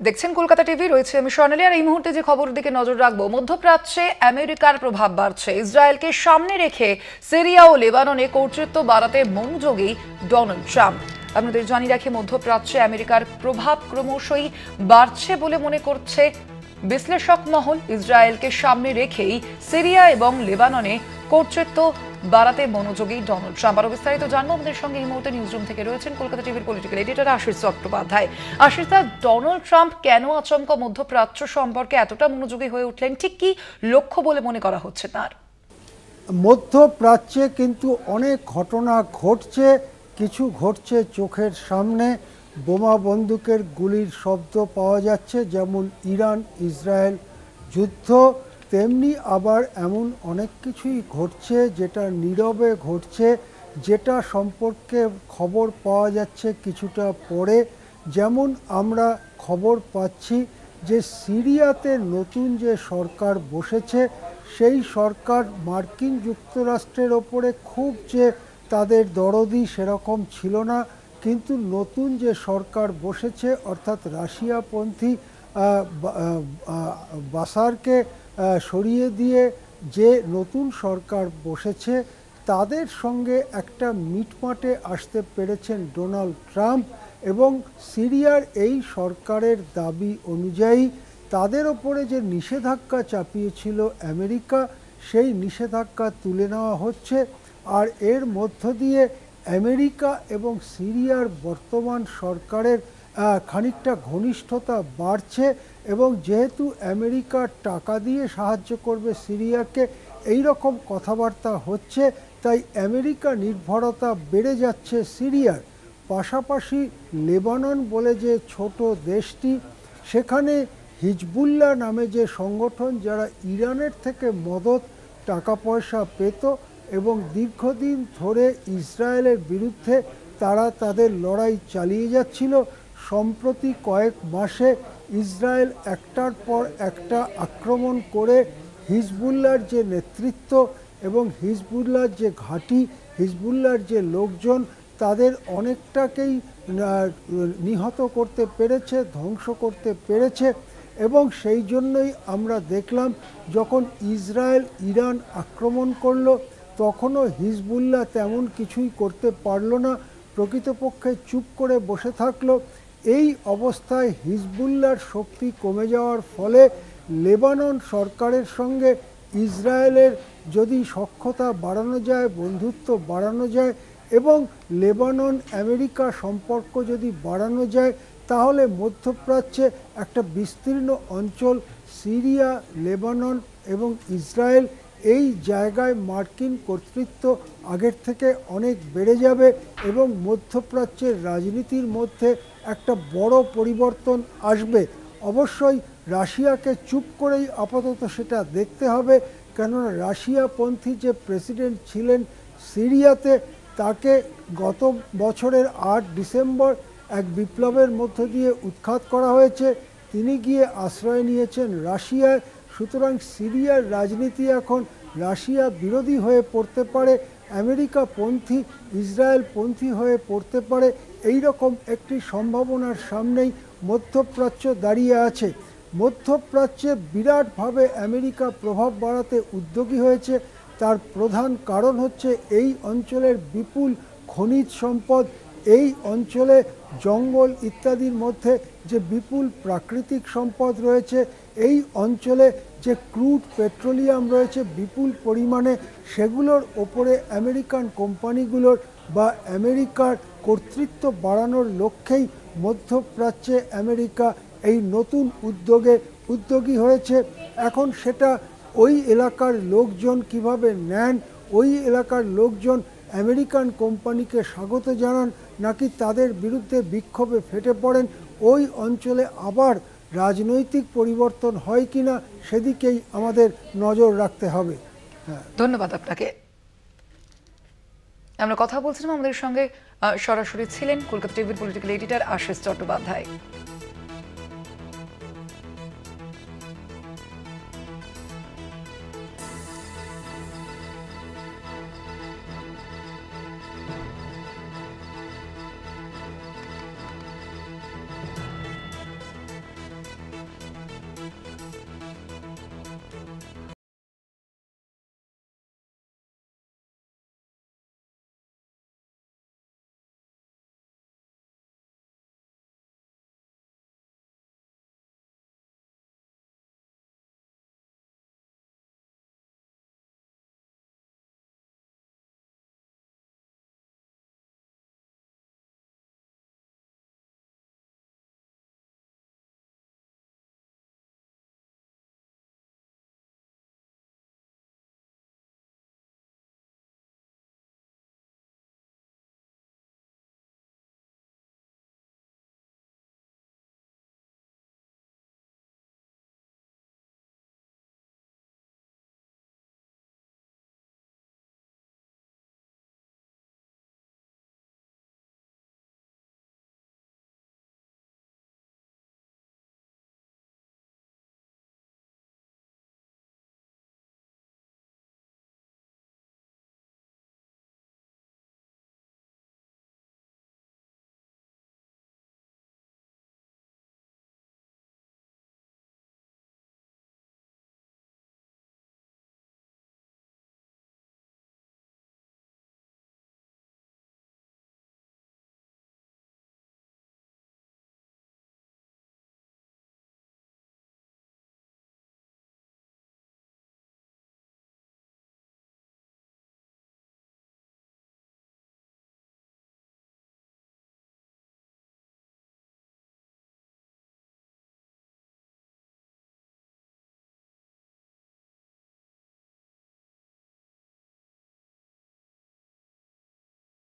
দেখছেন কলকাতা টিভি, রয়েছে আমি স্বর্ণালী। আর এই মুহূর্তে যে খবরের দিকে নজর রাখবো, মধ্যপ্রাচ্যে আমেরিকার প্রভাব বাড়ছে। ইসরায়েলকে সামনে রেখে সিরিয়া ও লেবাননে কর্তৃত্ব বাড়াতে মনোযোগী ডোনাল্ড ট্রাম্প। আপনাদের জানিয়ে রাখি, মধ্যপ্রাচ্যে আমেরিকার প্রভাব ক্রমশই বাড়ছে বলে মনে করছে বিশ্লেষক মহল। ইসরায়েলকে সামনে রেখেই সিরিয়া এবং লেবাননে কর্তৃত্ব বাড়াতে মনোযোগী ডোনাল্ড ট্রাম্প। আরো বিস্তারিত জানবো, আমাদের সঙ্গে এই মুহূর্তে নিউজরুম থেকে রয়েছেন কলকাতা টিভির পলিটিক্যাল এডিটর আশিস চট্টোপাধ্যায়। আশিস দা, ডোনাল্ড ট্রাম্প কেন আচমকা মধ্যপ্রাচ্য সম্পর্কে এতটা মনোযোগী হয়ে উঠলেন? ঠিক কি লক্ষ্য বলে মনে করা হচ্ছে তার? মধ্যপ্রাচ্যে কিন্তু অনেক ঘটনা ঘটছে, কিছু ঘটছে চোখের সামনে। বোমা বন্দুকের গুলির শব্দ পাওয়া যাচ্ছে, যেমন ইরান ইসরায়েল যুদ্ধ, তেমনি আবার এমন অনেক কিছুই ঘটছে যেটা নীরবে ঘটছে, যেটা সম্পর্কে খবর পাওয়া যাচ্ছে কিছুটা পরে। যেমন আমরা খবর পাচ্ছি যে সিরিয়াতে নতুন যে সরকার বসেছে, সেই সরকার মার্কিন যুক্তরাষ্ট্রের ওপরে খুব যে তাদের দরদি সেরকম ছিল না, কিন্তু নতুন যে সরকার বসেছে অর্থাৎ রাশিয়াপন্থী বাশারকে সরিয়ে দিয়ে যে নতুন সরকার বসেছে, তাদের সঙ্গে একটা মিটমাটে আসতে পেরেছেন ডোনাল্ড ট্রাম্প। এবং সিরিয়ার এই সরকারের দাবি অনুযায়ী তাদের ওপরে যে নিষেধাজ্ঞা চাপিয়েছিল আমেরিকা, সেই নিষেধাজ্ঞা তুলে নেওয়া হচ্ছে। আর এর মধ্য দিয়ে আমেরিকা এবং সিরিয়ার বর্তমান সরকারের খানিকটা ঘনিষ্ঠতা বাড়ছে। এবং যেহেতু আমেরিকা টাকা দিয়ে সাহায্য করবে সিরিয়াকে, এই রকম কথাবার্তা হচ্ছে, তাই আমেরিকা নির্ভরতা বেড়ে যাচ্ছে সিরিয়ার। পাশাপাশি লেবানন বলে যে ছোট দেশটি, সেখানে হিজবুল্লাহ নামে যে সংগঠন, যারা ইরানের থেকে মদত টাকা পয়সা পেত এবং দীর্ঘদিন ধরে ইসরায়েলের বিরুদ্ধে তারা তাদের লড়াই চালিয়ে যাচ্ছিল, সম্প্রতি কয়েক মাসে ইসরায়েল একটার পর একটা আক্রমণ করে হিজবুল্লাহর যে নেতৃত্ব এবং হিজবুল্লাহর যে ঘাঁটি, হিজবুল্লাহর যে লোকজন, তাদের অনেকটাকেই নিহত করতে পেরেছে, ধ্বংস করতে পেরেছে। এবং সেই জন্যই আমরা দেখলাম যখন ইসরায়েল ইরান আক্রমণ করলো, তখনও হিজবুল্লাহ তেমন কিছুই করতে পারল না, প্রকৃতপক্ষে চুপ করে বসে থাকলো। এই অবস্থায় হিজবুল্লাহর শক্তি কমে যাওয়ার ফলে লেবানন সরকারের সঙ্গে ইসরায়েলের যদি সখ্যতা বাড়ানো যায়, বন্ধুত্ব বাড়ানো যায় এবং লেবানন আমেরিকা সম্পর্ক যদি বাড়ানো যায়, তাহলে মধ্যপ্রাচ্যে একটা বিস্তীর্ণ অঞ্চল, সিরিয়া, লেবানন এবং ইসরায়েল, এই জায়গায় মার্কিন কর্তৃত্ব আগের থেকে অনেক বেড়ে যাবে এবং মধ্যপ্রাচ্যের রাজনীতির মধ্যে একটা বড় পরিবর্তন আসবে। অবশ্যই রাশিয়াকে চুপ করেই আপাতত সেটা দেখতে হবে, কেননা রাশিয়াপন্থী যে প্রেসিডেন্ট ছিলেন সিরিয়াতে, তাকে গত বছরের 8 ডিসেম্বর এক বিপ্লবের মধ্য দিয়ে উৎখাত করা হয়েছে। তিনি গিয়ে আশ্রয় নিয়েছেন রাশিয়ায়। সুতরাং সিরিয়ার রাজনীতি এখন রাশিয়া বিরোধী হয়ে পড়তে পারে, আমেরিকাপন্থী, ইসরায়েলপন্থী হয়ে পড়তে পারে। এই রকম একটি সম্ভাবনার সামনেই মধ্যপ্রাচ্য দাঁড়িয়ে আছে। মধ্যপ্রাচ্যে বিরাটভাবে আমেরিকা প্রভাব বাড়াতে উদ্যোগী হয়েছে। তার প্রধান কারণ হচ্ছে এই অঞ্চলের বিপুল খনিজ সম্পদ, এই অঞ্চলে জঙ্গল ইত্যাদির মধ্যে যে বিপুল প্রাকৃতিক সম্পদ রয়েছে, এই অঞ্চলে যে ক্রুড পেট্রোলিয়াম রয়েছে বিপুল পরিমাণে, সেগুলোর ওপরে আমেরিকান কোম্পানিগুলোর বা আমেরিকার কর্তৃত্ব বাড়ানোর লক্ষ্যেই মধ্যপ্রাচ্যে আমেরিকা এই নতুন উদ্যোগী হয়েছে। এখন সেটা ওই এলাকার লোকজন কিভাবে নেন, ওই এলাকার লোকজন আমেরিকান কোম্পানিকে স্বাগত জানান নাকি তাদের বিরুদ্ধে বিক্ষোভে ফেটে পড়েন, ওই অঞ্চলে আবার রাজনৈতিক পরিবর্তন হয় কিনা সেদিকেই আমাদের নজর রাখতে হবে। ধন্যবাদ আপনাকে। আমরা কথা বলছিলাম, আমাদের সঙ্গে সরাসরি ছিলেন কলকাতা টিভির পলিটিক্যাল এডিটর আশিস চট্টোপাধ্যায়।